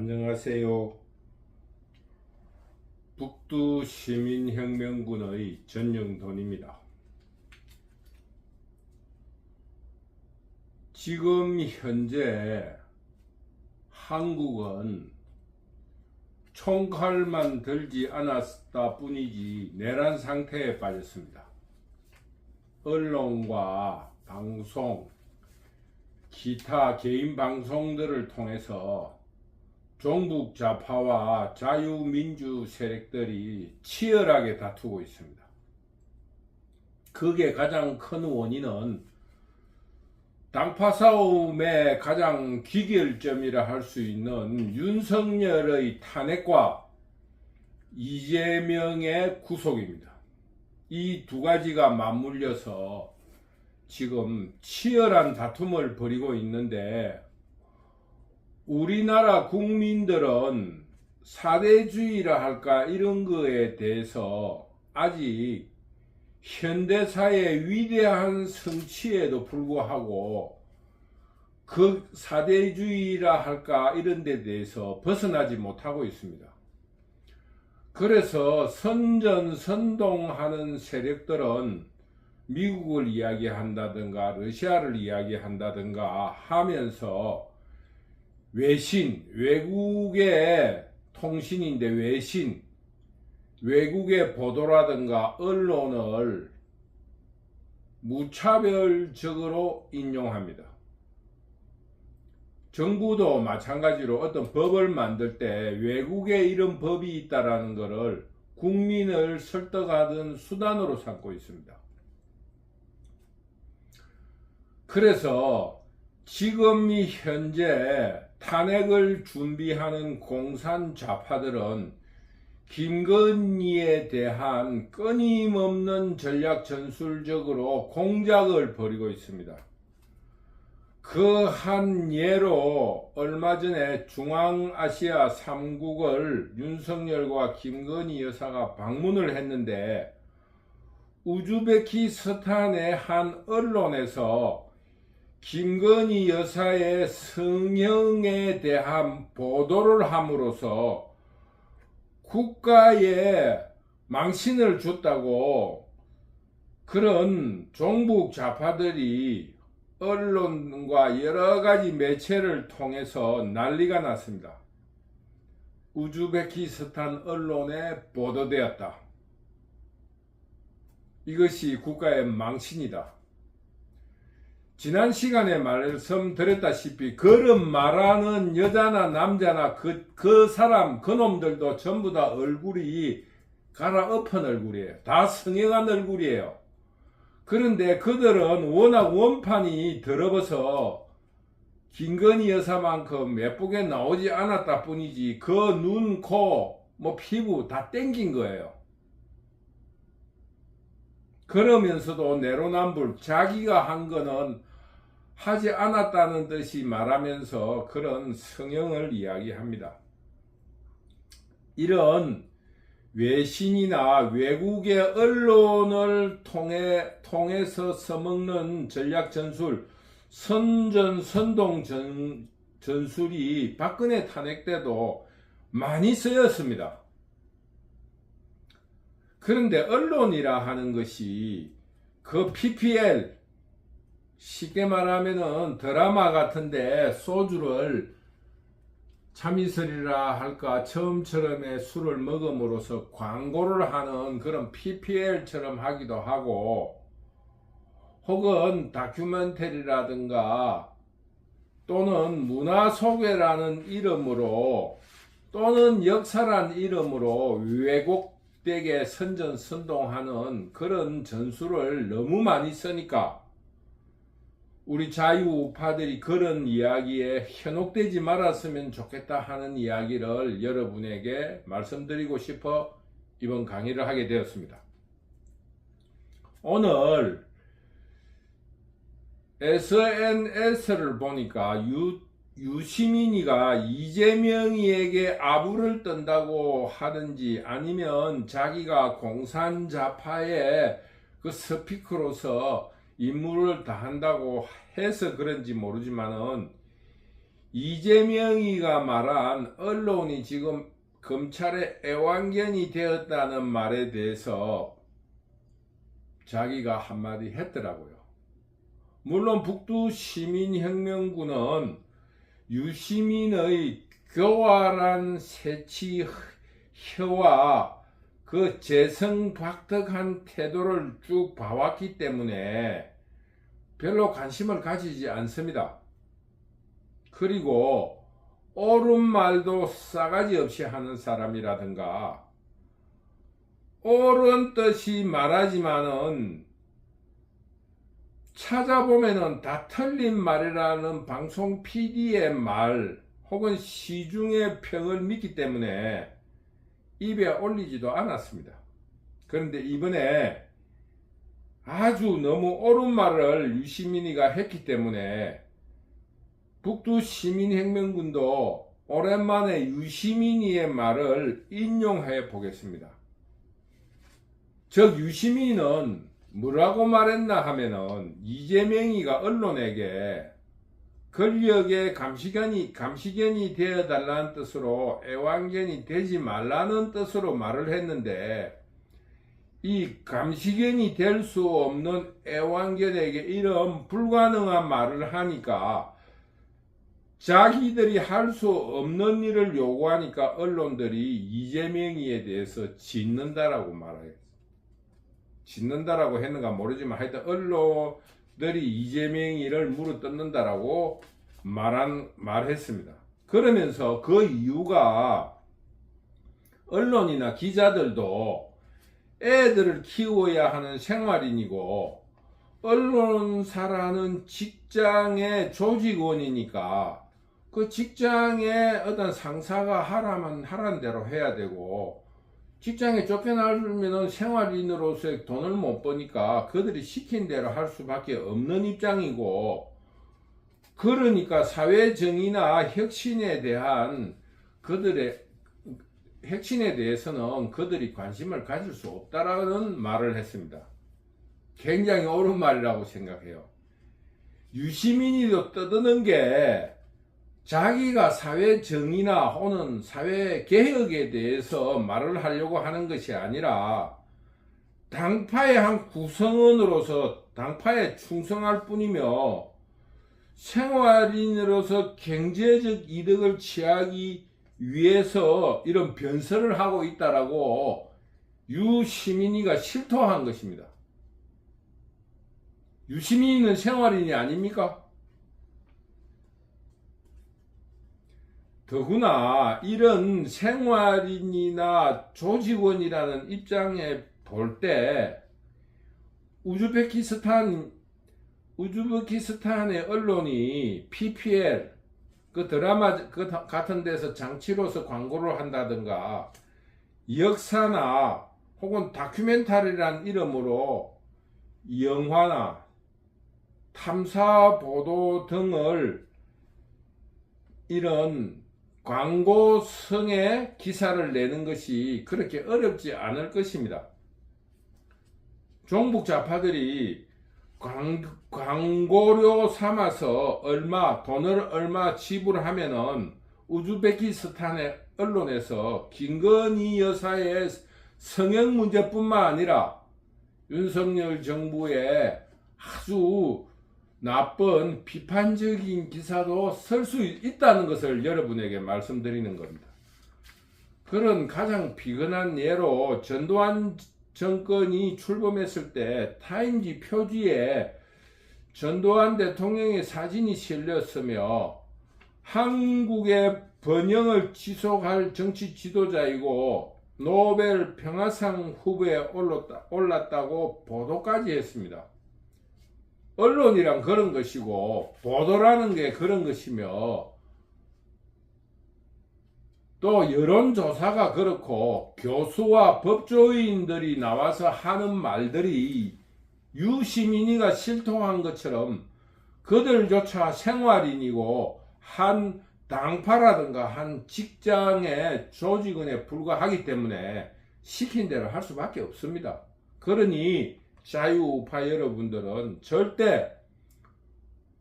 안녕하세요. 북두 시민혁명군의 전영돈입니다. 지금 현재 한국은 총칼만 들지 않았다 뿐이지 내란 상태에 빠졌습니다. 언론과 방송, 기타 개인 방송들을 통해서 종북 좌파와 자유민주 세력들이 치열하게 다투고 있습니다. 그게 가장 큰 원인은 당파 싸움의 가장 기결점이라 할 수 있는 윤석열의 탄핵과 이재명의 구속입니다. 이 두 가지가 맞물려서 지금 치열한 다툼을 벌이고 있는데, 우리나라 국민들은 사대주의라 할까 이런 거에 대해서 아직 현대사의 위대한 성취에도 불구하고 그 사대주의라 할까 이런 데 대해서 벗어나지 못하고 있습니다. 그래서 선전선동하는 세력들은 미국을 이야기한다든가 러시아를 이야기한다든가 하면서 외신, 외국의 통신인데 외국의 보도라든가 언론을 무차별적으로 인용합니다. 정부도 마찬가지로 어떤 법을 만들 때 외국에 이런 법이 있다라는 것을 국민을 설득하던 수단으로 삼고 있습니다. 그래서 지금 현재 탄핵을 준비하는 공산 좌파들은 김건희에 대한 끊임없는 전략 전술적으로 공작을 벌이고 있습니다. 그 한 예로 얼마 전에 중앙아시아 3국을 윤석열과 김건희 여사가 방문을 했는데, 우즈베키스탄의 한 언론에서 김건희 여사의 성형에 대한 보도를 함으로써 국가에 망신을 줬다고 그런 종북 좌파들이 언론과 여러가지 매체를 통해서 난리가 났습니다. 우즈베키스탄 언론에 보도되었다. 이것이 국가의 망신이다. 지난 시간에 말씀드렸다시피 그런 말하는 여자나 남자나 그 사람, 그놈들도 전부 다 얼굴이 갈아엎은 얼굴이에요. 다 성형한 얼굴이에요. 그런데 그들은 워낙 원판이 더러워서 김건희 여사만큼 예쁘게 나오지 않았다 뿐이지 그 눈, 코, 피부 다 땡긴 거예요. 그러면서도 내로남불, 자기가 한 거는 하지 않았다는 듯이 말하면서 그런 성형을 이야기합니다. 이런 외신이나 외국의 언론을 통해서 써먹는 전략 전술, 선전, 전술이 박근혜 탄핵 때도 많이 쓰였습니다. 그런데 언론이라 하는 것이 그 PPL, 쉽게 말하면은 드라마 같은데 소주를 참이슬이라 할까 처음처럼의 술을 먹음으로써 광고를 하는 그런 PPL처럼 하기도 하고, 혹은 다큐멘터리라든가 또는 문화소개라는 이름으로 또는 역사란 이름으로 왜곡되게 선전선동하는 그런 전술을 너무 많이 쓰니까 우리 자유우파들이 그런 이야기에 현혹되지 말았으면 좋겠다 하는 이야기를 여러분에게 말씀드리고 싶어 이번 강의를 하게 되었습니다. 오늘 SNS를 보니까 유시민이가 이재명이에게 아부를 떤다고 하든지 아니면 자기가 공산좌파의 그 스피커로서 임무를 다한다고 해서 그런지 모르지만은 이재명이가 말한 언론이 지금 검찰의 애완견이 되었다는 말에 대해서 자기가 한마디 했더라고요. 물론 북두시민혁명군은 유시민의 교활한 새치혀와 그 재성박덕한 태도를 쭉 봐왔기 때문에 별로 관심을 가지지 않습니다. 그리고 옳은 말도 싸가지 없이 하는 사람이라든가 옳은 뜻이 말하지만은 찾아보면은 다 틀린 말이라는 방송 PD의 말 혹은 시중의 평을 믿기 때문에 입에 올리지도 않았습니다. 그런데 이번에 아주 너무 옳은 말을 유시민이가 했기 때문에 북두시민혁명군도 오랜만에 유시민이의 말을 인용해 보겠습니다. 즉 유시민은 뭐라고 말했나 하면은 이재명이가 언론에게 권력의 감시견이 되어달라는 뜻으로 애완견이 되지 말라는 뜻으로 말을 했는데 이 감시견이 될 수 없는 애완견에게 이런 불가능한 말을 하니까 자기들이 할 수 없는 일을 요구하니까 언론들이 이재명이에 대해서 짓는다라고 말해요. 짓는다라고 했는가 모르지만 하여튼 언론들이 이재명이를 물어뜯는다라고 말했습니다. 그러면서 그 이유가 언론이나 기자들도 애들을 키워야 하는 생활인이고 언론사라는 직장의 조직원이니까 그 직장의 어떤 상사가 하라면 하라는 대로 해야 되고 직장에 쫓겨나면 생활인으로서 돈을 못 버니까 그들이 시킨 대로 할 수밖에 없는 입장이고 그러니까 사회정의나 혁신에 대해서는 그들이 관심을 가질 수 없다라는 말을 했습니다. 굉장히 옳은 말이라고 생각해요. 유시민이도 떠드는 게 자기가 사회정의나 혹은 사회개혁에 대해서 말을 하려고 하는 것이 아니라 당파의 한 구성원으로서 당파에 충성할 뿐이며 생활인으로서 경제적 이득을 취하기 위해서 이런 변설을 하고 있다라고 유시민이가 실토한 것입니다. 유시민이는 생활인이 아닙니까? 더구나 이런 생활인이나 조직원이라는 입장에 볼 때 우즈베키스탄의 언론이 PPL 그 드라마 그 같은 데서 장치로서 광고를 한다든가 역사나 혹은 다큐멘터리라는 이름으로 영화나 탐사 보도 등을 이런 광고성의 기사를 내는 것이 그렇게 어렵지 않을 것입니다. 종북 좌파들이 광고료 삼아서 돈을 얼마 지불하면은 우즈베키스탄의 언론에서 김건희 여사의 성형 문제뿐만 아니라 윤석열 정부의 아주 나쁜 비판적인 기사도 쓸 수 있다는 것을 여러분에게 말씀드리는 겁니다. 그런 가장 비근한 예로 전두환 정권이 출범했을 때 타임지 표지에 전두환 대통령의 사진이 실렸으며 한국의 번영을 지속할 정치 지도자이고 노벨 평화상 후보에 올랐다고 보도까지 했습니다. 언론이란 그런 것이고 보도라는 게 그런 것이며 또 여론조사가 그렇고 교수와 법조인들이 나와서 하는 말들이 유시민이가 실토한 것처럼 그들조차 생활인이고 한 당파라든가 한 직장의 조직원에 불과하기 때문에 시킨 대로 할 수밖에 없습니다. 그러니 자유우파 여러분들은 절대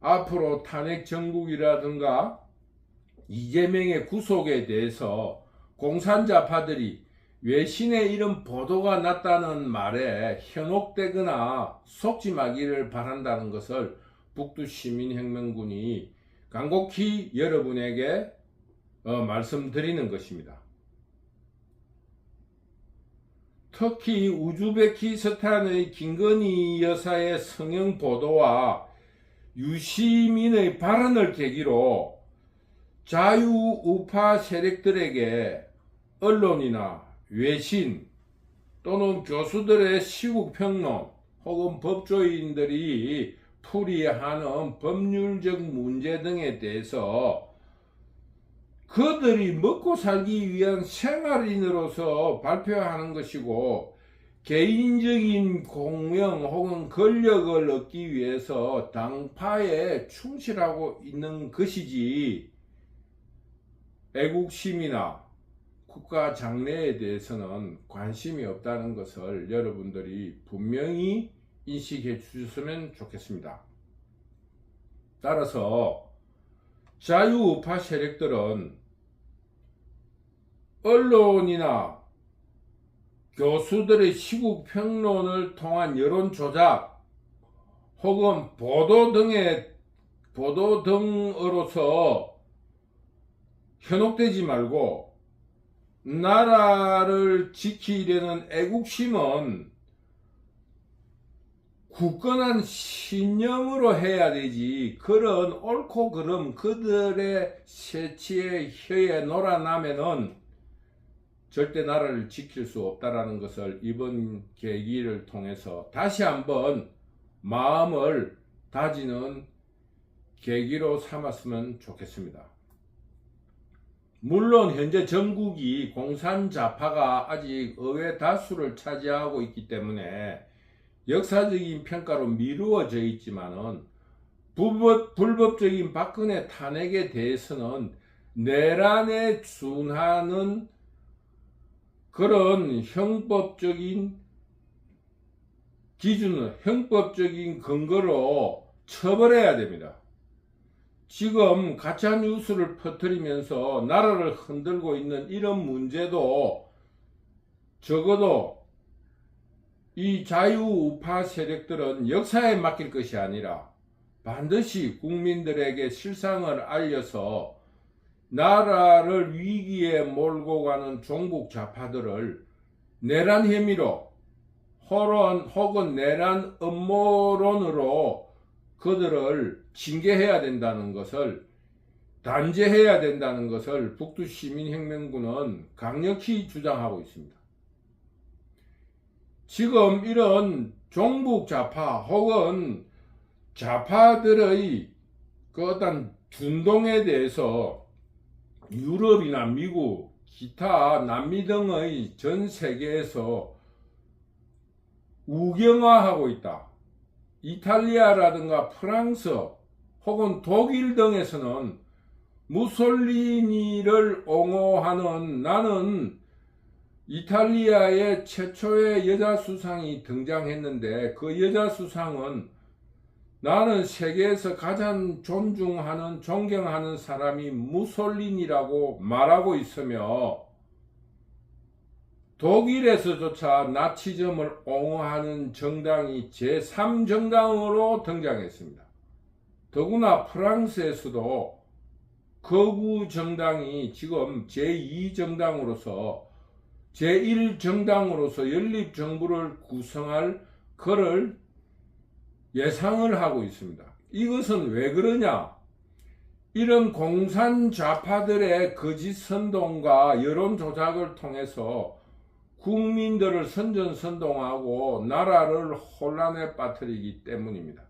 앞으로 탄핵 정국이라든가 이재명의 구속에 대해서 공산자파들이 외신에 이런 보도가 났다는 말에 현혹되거나 속지 마기를 바란다는 것을 북두시민혁명군이 간곡히 여러분에게 말씀드리는 것입니다. 특히 우즈베키스탄의 김건희 여사의 성형 보도와 유시민의 발언을 계기로 자유우파 세력들에게 언론이나 외신 또는 교수들의 시국평론 혹은 법조인들이 풀이하는 법률적 문제 등에 대해서 그들이 먹고 살기 위한 생활인으로서 발표하는 것이고 개인적인 공명 혹은 권력을 얻기 위해서 당파에 충실하고 있는 것이지 애국심이나 국가 장래에 대해서는 관심이 없다는 것을 여러분들이 분명히 인식해 주셨으면 좋겠습니다. 따라서 자유우파 세력들은 언론이나 교수들의 시국평론을 통한 여론조작 혹은 보도 등으로서 현혹되지 말고 나라를 지키려는 애국심은 굳건한 신념으로 해야 되지, 그런 옳고 그름 그들의 세치의 혀에 놀아나면은 절대 나라를 지킬 수 없다라는 것을 이번 계기를 통해서 다시 한번 마음을 다지는 계기로 삼았으면 좋겠습니다. 물론 현재 전국이 공산자파가 아직 의회 다수를 차지하고 있기 때문에 역사적인 평가로 미루어져 있지만은 불법적인 박근혜 탄핵에 대해서는 내란에 준하는 그런 형법적인 기준을 형법적인 근거로 처벌해야 됩니다. 지금 가짜뉴스를 퍼뜨리면서 나라를 흔들고 있는 이런 문제도 적어도 이 자유우파 세력들은 역사에 맡길 것이 아니라 반드시 국민들에게 실상을 알려서 나라를 위기에 몰고 가는 종북 좌파들을 내란 혐의로 혹은 내란 음모론으로 그들을 징계해야 된다는 것을, 단죄해야 된다는 것을 북두시민혁명군은 강력히 주장하고 있습니다. 지금 이런 종북 좌파 혹은 좌파들의 그 어떤 준동에 대해서 유럽이나 미국, 기타 남미 등의 전 세계에서 우경화하고 있다. 이탈리아라든가 프랑스 혹은 독일 등에서는 무솔리니를 옹호하는, 나는 이탈리아의 최초의 여자 수상이 등장했는데 그 여자 수상은 나는 세계에서 가장 존중하는, 존경하는 사람이 무솔리니라고 말하고 있으며 독일에서조차 나치즘을 옹호하는 정당이 제3정당으로 등장했습니다. 더구나 프랑스에서도 거구 정당이 지금 제2정당으로서 제1정당으로서 연립정부를 구성할 그를 예상을 하고 있습니다. 이것은 왜 그러냐? 이런 공산좌파들의 거짓 선동과 여론 조작을 통해서 국민들을 선전선동하고 나라를 혼란에 빠뜨리기 때문입니다.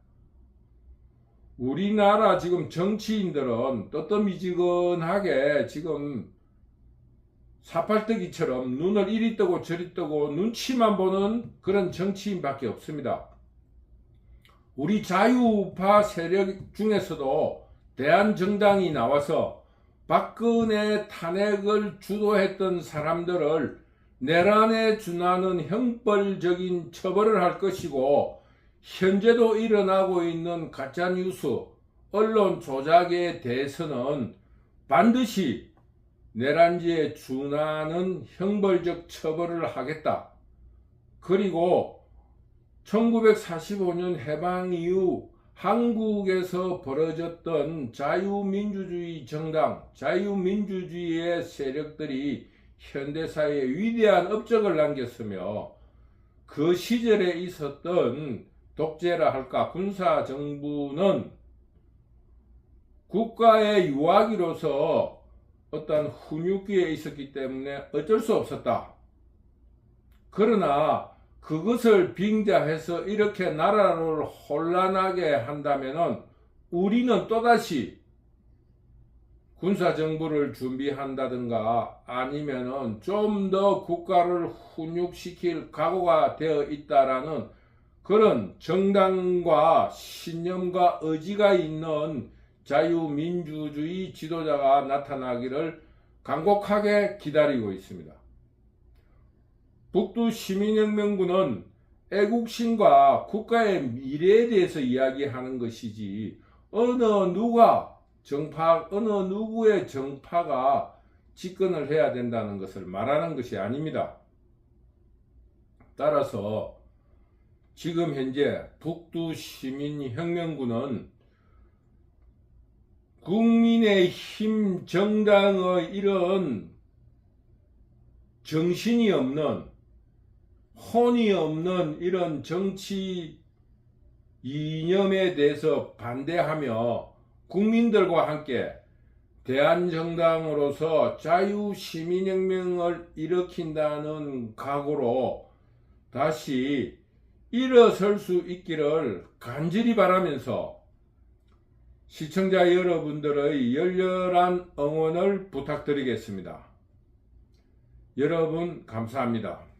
우리나라 지금 정치인들은 떠떠미지근하게 지금 사팔뜨기처럼 눈을 이리 뜨고 저리 뜨고 눈치만 보는 그런 정치인밖에 없습니다. 우리 자유우파 세력 중에서도 대한정당이 나와서 박근혜 탄핵을 주도했던 사람들을 내란에 준하는 형벌적인 처벌을 할 것이고, 현재도 일어나고 있는 가짜뉴스, 언론 조작에 대해서는 반드시 내란죄에 준하는 형벌적 처벌을 하겠다. 그리고 1945년 해방 이후 한국에서 벌어졌던 자유민주주의 정당, 자유민주주의의 세력들이 현대사회에 위대한 업적을 남겼으며 그 시절에 있었던 독재라 할까 군사정부는 국가의 유아기로서 어떤 훈육기에 있었기 때문에 어쩔 수 없었다. 그러나 그것을 빙자해서 이렇게 나라를 혼란하게 한다면은 우리는 또다시 군사정부를 준비한다든가 아니면은 좀 더 국가를 훈육시킬 각오가 되어 있다라는 그런 정당과 신념과 의지가 있는 자유민주주의 지도자가 나타나기를 간곡하게 기다리고 있습니다. 북두 시민혁명군은 애국심과 국가의 미래에 대해서 이야기하는 것이지 어느 누구의 정파가 집권을 해야 된다는 것을 말하는 것이 아닙니다. 따라서 지금 현재 북두 시민혁명군은 국민의힘 정당의 이런 정신이 없는 혼이 없는 이런 정치 이념에 대해서 반대하며 국민들과 함께 대한정당으로서 자유시민혁명을 일으킨다는 각오로 다시 일어설 수 있기를 간절히 바라면서 시청자 여러분들의 열렬한 응원을 부탁드리겠습니다. 여러분 감사합니다.